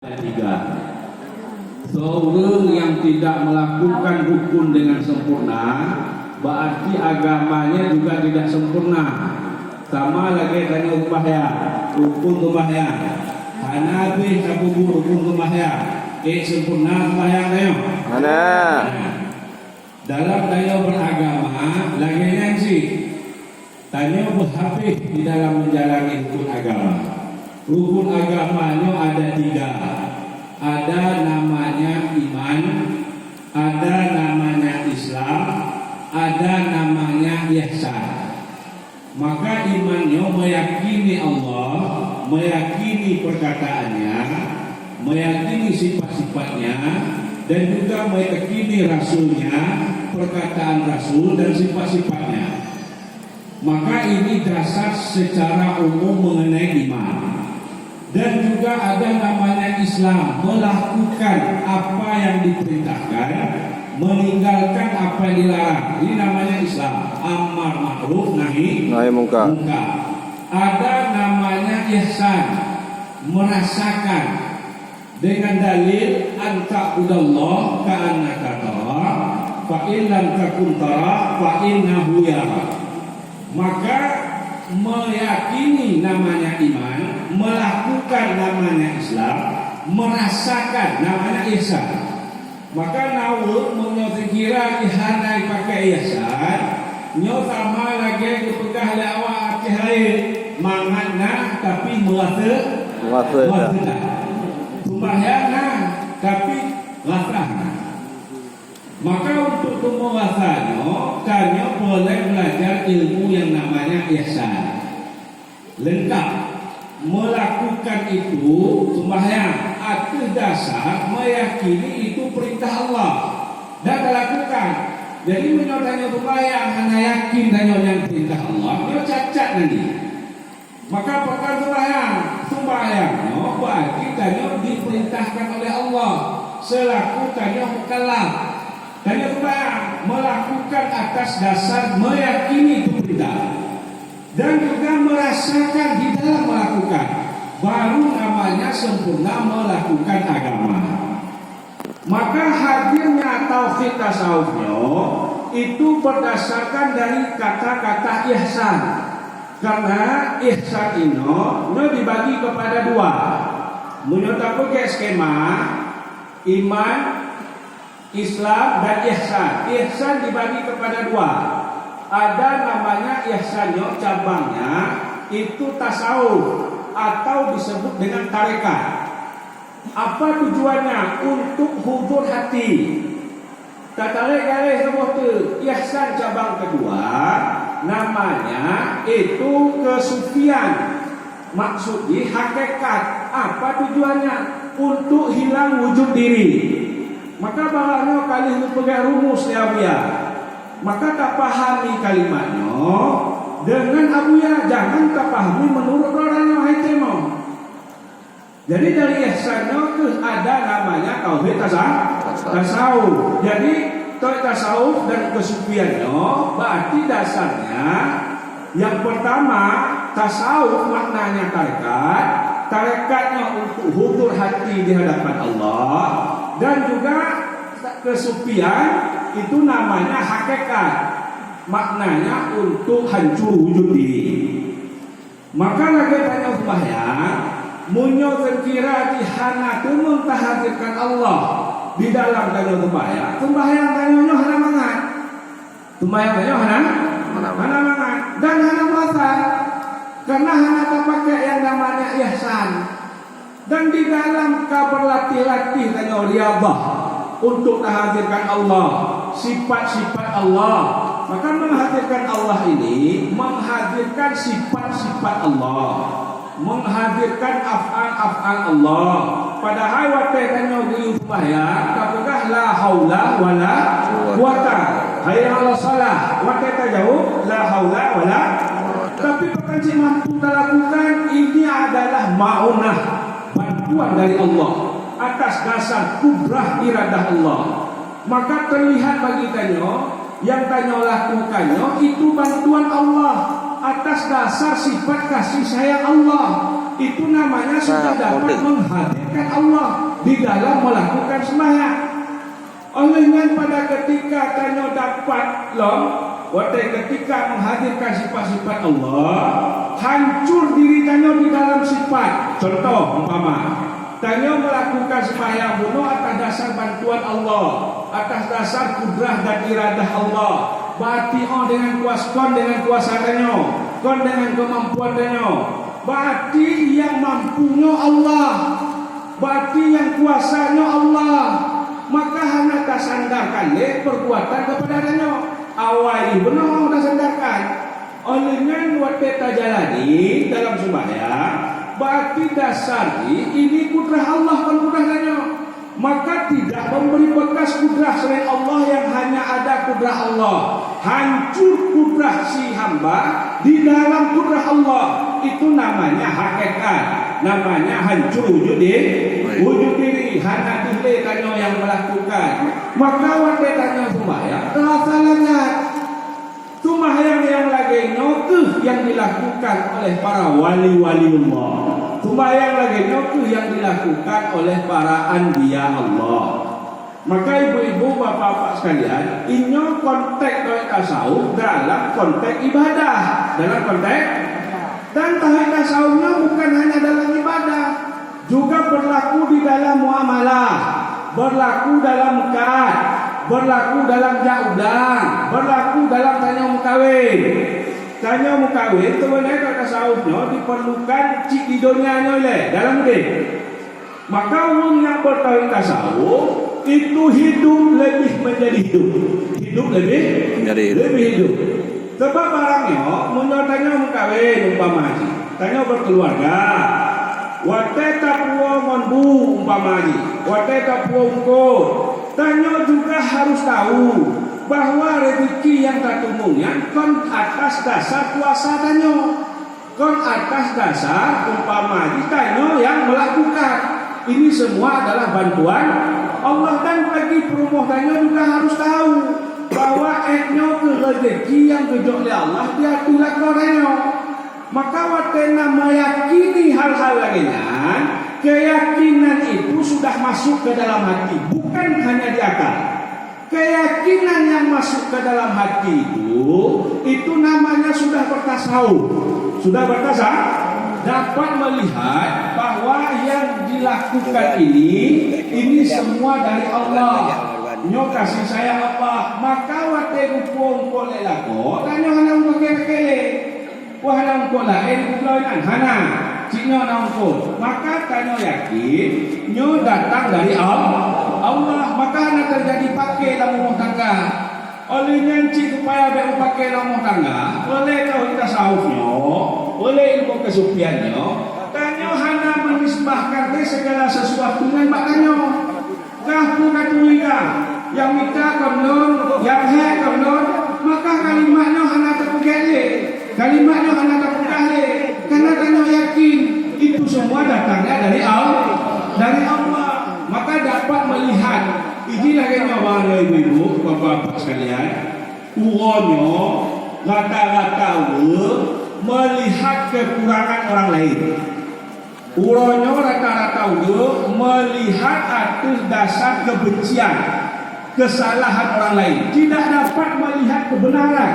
Tiga, seorang yang tidak melakukan rukun dengan sempurna berarti agamanya juga tidak sempurna. Sama lagi tanya upahya, rukun upahya. Karena habis aku rukun upahya, sempurna upahya tanya. Mana? Dalam tanya beragama lagi yang sih tanya berhabis di dalam menjalani rukun agama. Rukun agamanya ada tiga. Ada namanya iman, ada namanya Islam, ada namanya ihsan. Maka imannya meyakini Allah, meyakini perkataannya, meyakini sifat-sifatnya, dan juga meyakini Rasulnya, perkataan Rasul dan sifat-sifatnya. Maka ini dasar secara umum mengenai iman. Dan juga ada namanya Islam, melakukan apa yang diperintahkan, meninggalkan apa yang dilarang. Ini namanya Islam, amar ma'ruf nahi munkar. Ada namanya ihsan, merasakan dengan dalil anta'budallah ka'annaka tara fa in lam takun tara fa innahu yara. Maka meyakini namanya iman, melakukan namanya Islam, merasakan namanya ihsan. Maka naul menyotikira ihanai pakai ihsan, nyo sama lagi kepegah lewa akeh lain manganna tapi muasa sembahyangna tapi lasahna. Maka untuk menguasanya, kanya boleh belajar ilmu yang namanya ihsan. Lengkap melakukan itu sembahyang atas dasar meyakini itu perintah Allah dan dilakukan. Jadi menyodanya sembahyang hanya yakin hanya yang perintah Allah, dia cacat nanti. Maka perkara sembahyang, berarti kanya diperintahkan oleh Allah selaku kanya mukallaf. Kanya sembahyang melakukan atas dasar meyakini itu perintah dan juga merasakan di dalam melakukan, baru namanya sempurna melakukan agama. Maka hadirnya tauhid tasawufnya itu berdasarkan dari kata-kata ihsan. Karena ihsan ini dibagi kepada dua. Menurut skema iman, Islam dan ihsan. Ihsan dibagi kepada dua. Ada namanya ihsannya cabangnya itu tasawuf atau disebut dengan tarekat. Apa tujuannya? Untuk hubur hati. Tarik semua tu. Ihsan cabang kedua namanya itu kesufian. Maksudnya hakikat. Apa tujuannya? Untuk hilang wujud diri. Maka bawahnya kali itu pegang rumus ya Abuya. Maka tak pahami kalimatnya dengan Abuya, jangan tak pahami menurut orangnya wahai temo. Jadi dari ihsannya itu ada namanya tauhid tasawuf. Jadi tauhid tasawuf dan kesufiannya berarti dasarnya yang pertama tasawuf maknanya tarekat. Tarekatnya untuk hudur hati di hadapan Allah. Dan juga kesufian itu namanya hakikat, maknanya untuk hancur wujud diri. Maka lagi tanya sembahyang, munyo terkira dihana tu mentahdirkan Allah di dalam tanya sembahyang. Sembahyang tanya hana mangat, sembahyang tanya hana mangat dan hana puasa, karena hana terpakai yang namanya ihsan. Dan di dalam berlatih-latih tanya riyadhah untuk menghadirkan Allah, sifat-sifat Allah. Maka menghadirkan Allah ini menghadirkan sifat-sifat Allah, menghadirkan af'al-af'al Allah. Padahal waktu tanya di upaya, apakah la haula wala quwata. Hayya 'ala shalah. Waktu jauh la haula wala. Tapi pekanci mampu lakukan ini adalah ma'unah, bantuan dari Allah atas dasar kudrah iradah Allah. Maka terlihat bagi tanya yang tanya lakukannya itu bantuan Allah atas dasar sifat kasih sayang Allah. itu namanya sudah dapat menghadirkan Allah di dalam melakukan sembahyang. Olehnya pada ketika tanyo dapat ketika menghadirkan sifat-sifat Allah, hancur diri tanyo di dalam sifat. Contoh umpama tanyo melakukan sembahyang bunuh atas dasar bantuan Allah, atas dasar kudrah dan iradah Allah. Berarti dengan kuasa tanyo, kon dengan kemampuan tanyo. Berarti yang mampunya Allah, berarti yang kuasanya Allah. Maka hanya tak sandarkan perbuatan kepada tanyo. Awali benar tak sandarkan. Olehnya buat beta jalani dalam sembahyang, berarti dasar ini kudrah Allah kan kudrah tanyo. Maka tidak memberi bekas kudrah selain Allah yang hanya ada kudrah Allah. Hancur kudrah si hamba di dalam kudrah Allah. Itu namanya hakikat. Namanya hancur wujud diri. Hanya diri tanyo yang melakukan. Maka waktu tanyo sembahyang terasa lanyat. Sembahyang yang lagi nyokuh yang dilakukan oleh para wali-wali Allah. Sembahyang lagi nyokuh yang dilakukan oleh para anbiya Allah. Maka ibu-ibu, bapak-bapak sekalian, inyo konteks tasawuf dalam konteks ibadah, dalam konteks dan tasawufnya bukan hanya dalam ibadah, juga berlaku di dalam muamalah, berlaku dalam kad, berlaku dalam jaudang, berlaku dalam tanya mukawin. Tanya mukawin itu benar tasawufnya diperlukan cik di dunia oleh dalam dia. Maka orang yang bertauhid tasawuf itu hidup lebih menjadi hidup lebih hidup. Sebab barangnya menurutnya mukawin umpama tanya berkeluarga. Wateta puo monbu umpama wateta puo ungkot. Tanya juga harus tahu bahwa rezeki yang tatumungnya kon atas dasar kuasa tanyo, kon atas dasar umpama tanyo yang melakukan. Ini semua adalah bantuan Allah. Dan bagi perumah tanyo juga harus tahu bahwa etnyo ke rezeki yang duduk oleh Allah dia tulak tanyo. Maka watena meyakini hal-hal lainnya, keyakinan itu sudah masuk ke dalam hati, bukan hanya di akal. Keyakinan yang masuk ke dalam hati itu namanya sudah bertasawuf. Sudah bertasawuf, dapat melihat bahwa yang dilakukan ini semua dari Allah. Nyo kasih saya apa? Maka wate upong kole lako, tanyo hanang pakai-pakai. Wah hanang kola, bulan hana, cino nangkut. Maka tanyo yakin, nyo datang dari Allah. Maka hana terjadi pakai dalam rumah tangga. Oleh nyanci supaya dia pakai dalam rumah tangga, oleh tauhid tasawufnya, oleh ilmu kesufiannya, tanyo hana menisbahkan ke segala sesuatu dengan maknanya. Kahku katuliga, yang minta konon, yang hek konon, maka kalimatnya hana terpegale. Kalimatnya hanya terpegale karena tanyo yakin itu semua datangnya dari Allah. Maka dapat melihat ini lagi nyawa ibu-ibu, bapak-bapak sekalian. Uronyo rata-rata melihat kekurangan orang lain. Uronyo rata-rata melihat atas dasar kebencian, kesalahan orang lain. Tidak dapat melihat kebenaran.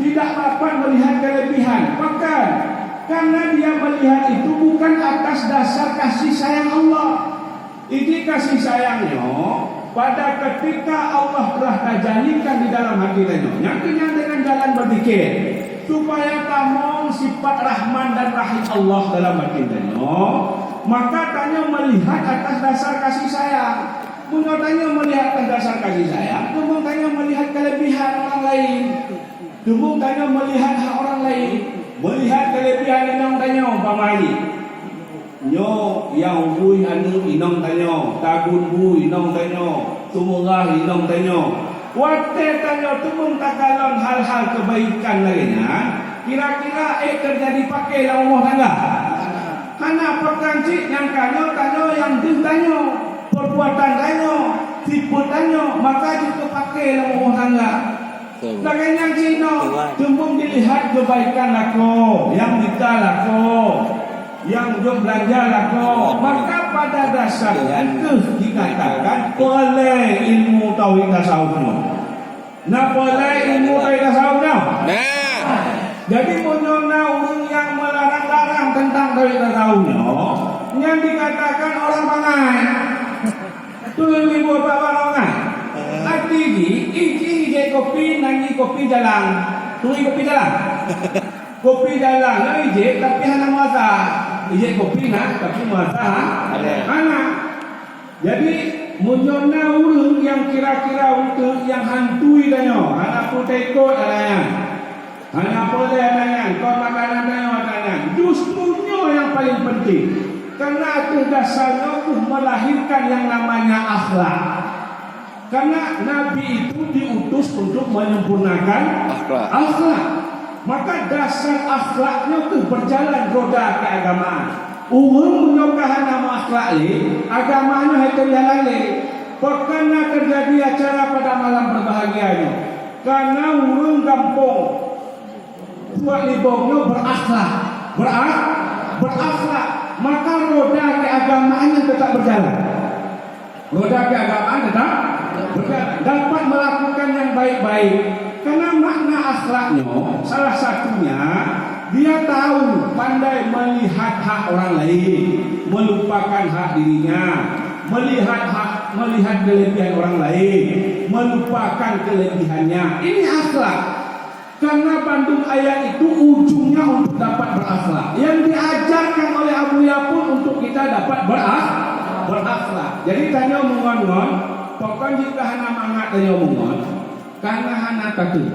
Tidak dapat melihat kelebihan. Bahkan karena dia melihat itu bukan atas dasar kasih sayang Allah. Ini kasih sayangnya pada ketika Allah telah tajalikan di dalam hati tanyo. Nyatanya dengan jalan berzikir supaya kamu sifat Rahman dan Rahim Allah dalam hati tanyo. Maka tanyo melihat atas dasar kasih sayang. Menurut tanyo melihat atas dasar kasih sayang, kemudian tanyo melihat kelebihan orang lain. Dulu tanyo melihat hak orang lain, melihat kelebihan inong tanyo pamali. Nyo yang bui anu inong tanyo, tagun bu inong tanyo, tumurah inong tanyo. Wate tanyo tumung tagalon hal-hal kebaikan lainnya. Kira-kira terjadi pakai dalam rumah tangga. Karena perkancik yang tanyo yang din tanyo, perbuatan tanyo, tipu tanyo, maka juga pakai dalam rumah tangga. Laganya Cino, tumbung dilihat kebaikan aku, yang minta aku. yang jom belanja lah kau. Maka pada dasarnya itu dikatakan boleh ilmu tauhid tasawufnya. Nah boleh ilmu tauhid tasawufnya. Jadi punyona orang yang melarang-larang tentang tauhid tasawufnya, yang dikatakan orang pangai. Itu ibu bapak orang. Arti ini kopi nangi kopi jalan, tui kopi jalan. Kopi jalan, nah ije tapi hana muasa. Ije kopi nak tapi muasa hana. Jadi munyona urung yang kira-kira untuk yang hantui danyo, hana puteko danyo, hana pole danyo, kau makanan danyo. Justru yang paling penting, karena itu dasarnya melahirkan yang namanya akhlak. Karena Nabi itu diutus untuk menyempurnakan akhlak. Maka dasar akhlaknya itu berjalan roda keagamaan. Umum menyokahan nama akhlak li, agamanya itu jalan li. Pernah terjadi acara pada malam berbahagianya. Karena urung kampung buat libongnya berakhlak. Maka roda keagamaannya tetap berjalan. Roda keagamaan tetap berjalan. Dapat melakukan yang baik-baik. Karena makna akhlaknya salah satunya dia tahu pandai melihat hak orang lain, melupakan hak dirinya, melihat kelebihan orang lain, melupakan kelebihannya. Ini akhlak. Karena Bandung ayat itu ujungnya untuk dapat berakhlak. Yang diajarkan oleh Abu Ya pun untuk kita dapat berakhlak. Jadi tanya mengon-ngon, pokoknya jika hana mangat tanya mengon, karena hana tatun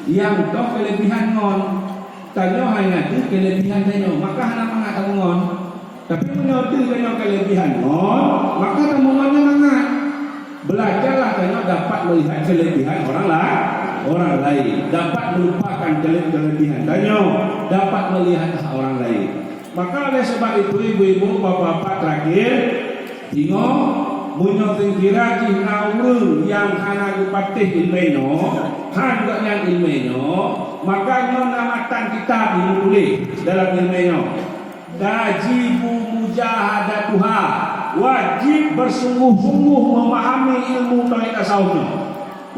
yang toh kelebihan ngon, tanya hanya itu kelebihan tanya, maka hana mangat mengon. Tapi menyotil tanya kelebihan ngon, maka temuannya mangat. Belajarlah tanya dapat melihat kelebihan orang lain, dapat melupakan kelebihan tanya, dapat melihat orang lain. Maka oleh sebab itu ibu-ibu, bapak-bapak terakhir, tengok munyotin kira kina urung yang hana gupatih ilmeno, handak yang ilmeno, maka nyo namatan kitab ini boleh dalam ilmeno. Dajibu mujahadatuha, wajib bersungguh-sungguh memahami ilmu tauhid tasawuf.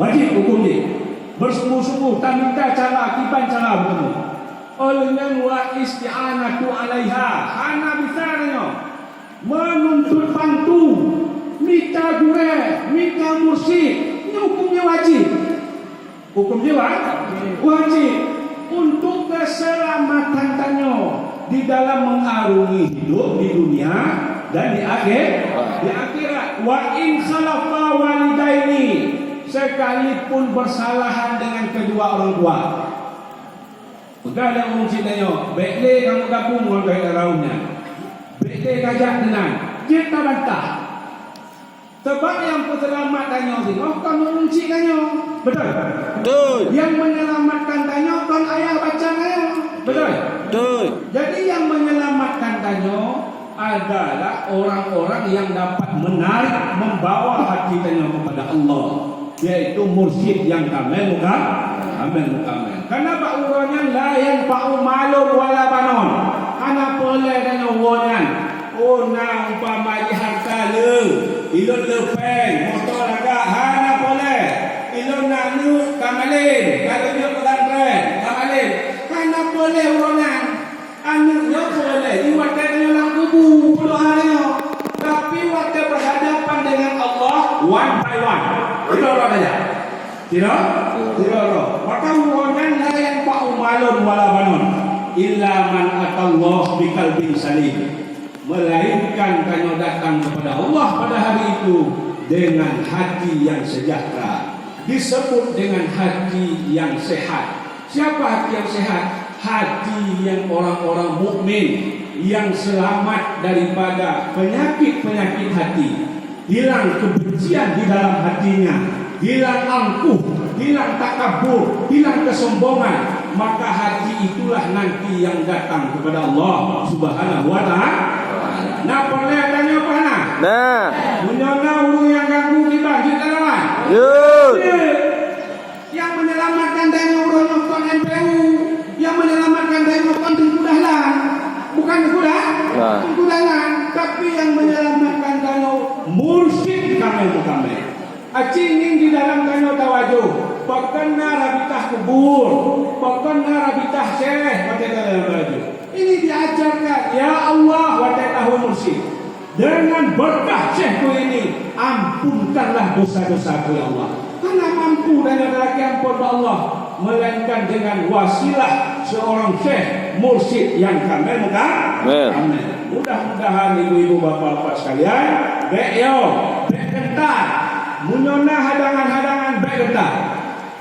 Wajib hukum dia. Bersungguh-sungguh tak minta cara akibat cara bertemu. Olehnya wa isti'anatu alaiha, hana bisarnya menuntut bantu, minta gure, minta mursyid. Ini hukumnya wajib. Hukumnya wajib untuk keselamatan tanyo di dalam mengarungi hidup di dunia dan di akhirat. Wa in khalafa walidaini, sekalipun bersalahan dengan kedua orang tua. Udah ada orang cintanya, baiklah kamu gabung dengan baik raunnya, baiklah kajak tenang, kita bantah. Sebab yang penyelamatkannya sih, kamu mengunci kanyo, betul? Betul. Yang menyelamatkan kanyo kan ayah baca kanyo, betul? Betul. Jadi yang menyelamatkan kanyo adalah orang-orang yang dapat menarik, membawa hati kanyo kepada Allah, yaitu mursyid yang kamil mukamil. Karena ba'uranya la yanfa'u malun wala banon. Karena boleh dan nyawanyan. Oh na umpama harta le, ilon lepeng, motor agak hana boleh. Ilon nak nu kamalin, kalau dia pesantren kamalin. Karena boleh urangan. Anaknya boleh diwakilkan dalam kubu puluhannya. Tapi waktu berhadapan dengan Allah one by one. Itu orang aja. Tidak. Maka urangan la yanfa'u malun wala banon illa man atallah biqalbin salim. Melainkan kamu datang kepada Allah pada hari itu dengan hati yang sejahtera. Disebut dengan hati yang sehat. Siapa hati yang sehat? Hati yang orang-orang mukmin yang selamat daripada penyakit-penyakit hati. Hilang kebencian di dalam hatinya, hilang angkuh, hilang takabur, hilang kesombongan. Maka hati itulah nanti yang datang kepada Allah Subhanahu wa ta'ala. Nah, perlihatannya apa nak? Nah, menyona ulu yang ganggu kita lawan. Yang menyelamatkan dari orang nonton MPU, yang menyelamatkan dari nonton di Kudahlan, bukan kudangan, tapi yang menyelamatkan kano mursyid kami. Acingin di dalam kano tawajuh, pokoknya rabitah kubur, pokoknya rabitah syekh, pakai dalam baju. Ini diajarkan, ya Allah, watai tahu mursyid. Dengan berkah syekhku ini, ampunkanlah dosa-dosaku ya Allah. Karena mampu dan ada lagi ampun Allah, melainkan dengan wasilah seorang syekh mursyid yang kamil Mudah-mudahan ibu-ibu bapak-bapak sekalian, bek kentar, munyona hadangan-hadangan bek kentar.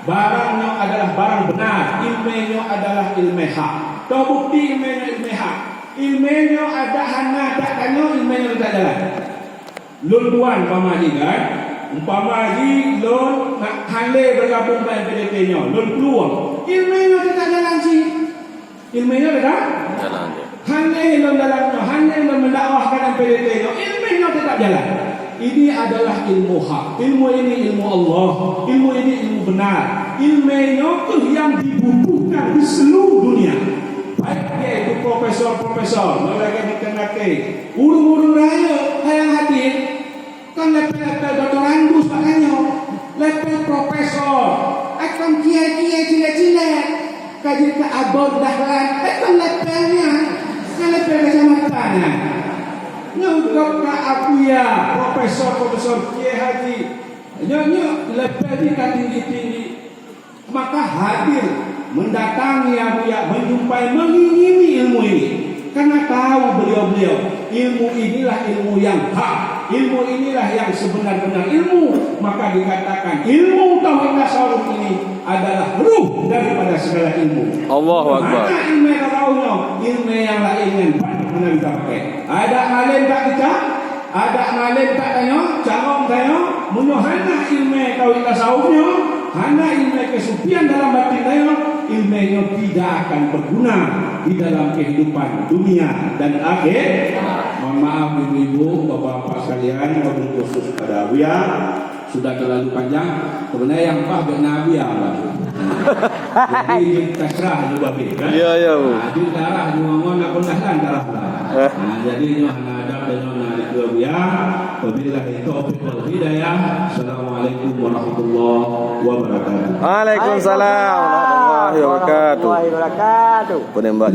Barangnya adalah barang benar, ilmunya adalah ilmu hak. Tahu bukti ilmunya hak. Ilmunya ada hana tak kanyo, ilmunya tak jalan. Lun tuan pamaji kan, umpamaji lun nak hale bergabung dengan PDT-nya, lun peluang. Ilmunya tak jalan sih. Ilmunya tak jalan. Hanya lun dalamnya, hanya lun mendakwahkan PDT-nya, ilmunya tak jalan. Ini adalah ilmu hak. Ilmu ini ilmu Allah. Ilmu ini ilmu benar. Ilmunya itu yang dibutuhkan di seluruh dunia. Baik dia itu profesor, mereka dikenakan uru-uru raya yang hadir kan lepas doktorandus makanya lepas profesor akan kiai-kiai cilik-cilik kaji ke abon dahlan akan lepasnya kan lepas kecamatannya nyungkap ke abuya profesor kiai haji nyok lepas di tinggi-tinggi maka hadir mendatangi abuya, menjumpai, mengingini ilmu ini. Karena tahu beliau-beliau, ilmu inilah ilmu yang hak, ilmu inilah yang sebenar-benar ilmu. Maka dikatakan ilmu tauhid tasawuf ini adalah ruh daripada segala ilmu. Allahu Akbar. Mana ilmu yang tahunya, ilmu yang lainnya benar kita pakai. Ada ngalim tak kita? Ada ngalim tak tanya? Calon tanya? Munohana ilmu tauhid tasawufnya, hana ilmu kesucian dalam batin tanya. Ilmunya tidak akan berguna di dalam kehidupan dunia dan akhir. Mohon maaf ibu-ibu, bapak-bapak sekalian, wabil khusus pada Abuya sudah terlalu panjang. Sebenarnya yang pah dengan Abuya, jadi terserah juga kan? Iya. Di darah nyuangon nak pendahan darah lah. Jadi nyuangan ada dengan di Abuya. Wabillahi taufiq wal hidayah. Assalamualaikum warahmatullahi wabarakatuh. Waalaikumsalam warahmatullahi wabarakatuh. Penembak